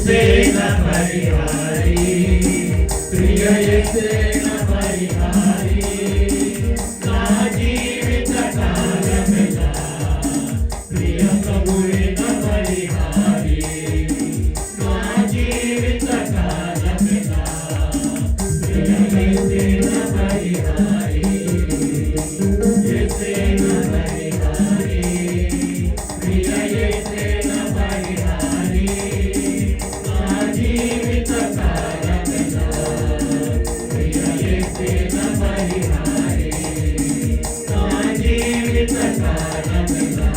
యేసేన పరిహారి ప్రియ యేసేన పరిహారి నా జీవిత కాలమెల్లా ప్రియ ప్రభువేన పరిహారి నా జీవిత కాలమెల్లా ప్రియ యేసేన పరిహారి యేసేన పరిహారి ప్రియ యేసేన పరిహారి నా జీవిత కాలమెల్లా ప్రియ యేసేన పరిహారి నా జీవిత కాలమెల్లా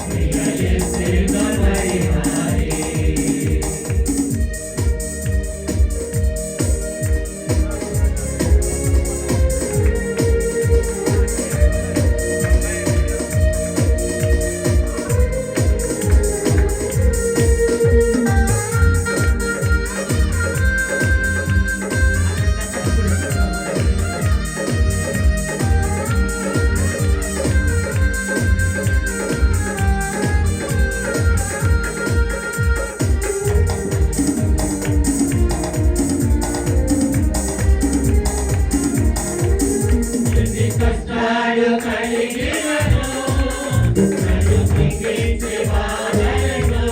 ప్రియ యేసేన పరిహారి కష్టాలు కలిగినను నన్ను కృంగించే బాధలను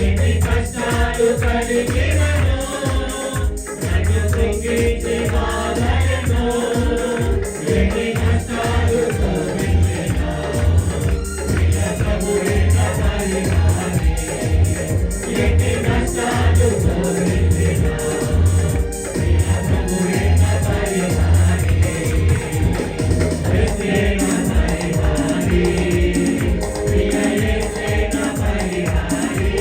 ఎన్ని కష్టాలు కలిగినను నన్ను కృంగించే బాధలను ఎన్ని కష్టాలు కలిగినా ప్రియ ప్రభువేన పరిహారి ఎన్ని కష్టాలు కలిగినా ప్రియ ప్రభువేన పరిహారి యేసేన పరిహారి ప్రియ యేసేన పరిహారి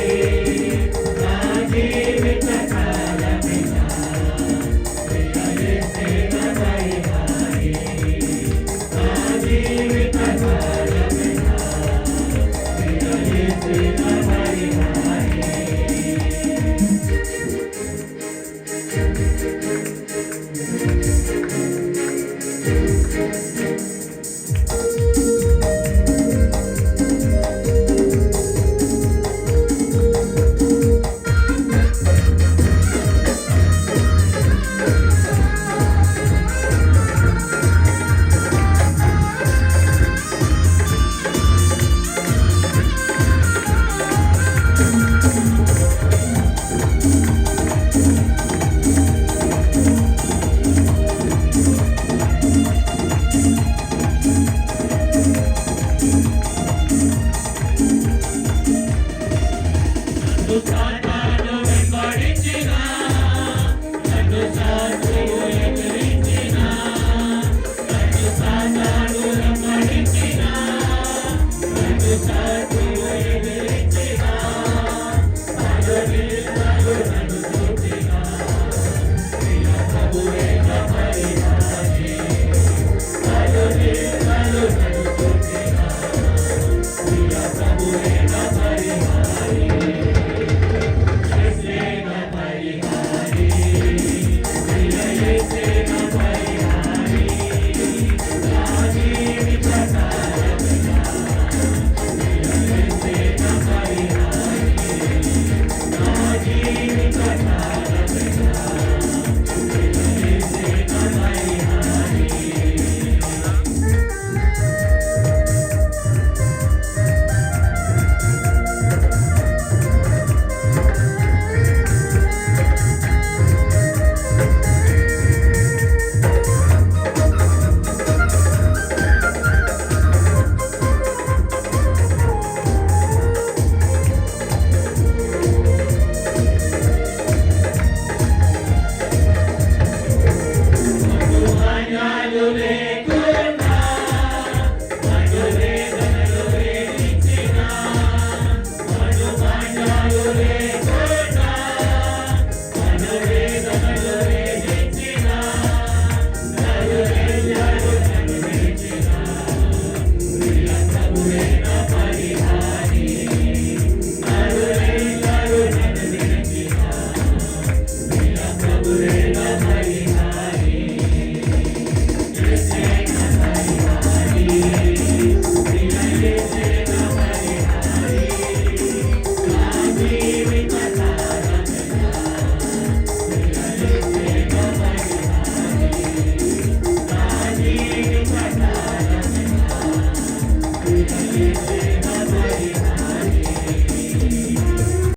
నా జీవిత కాలమెల్లా ప్రియ యేసేన పరిహారి నా జీవిత కాలమెల్లా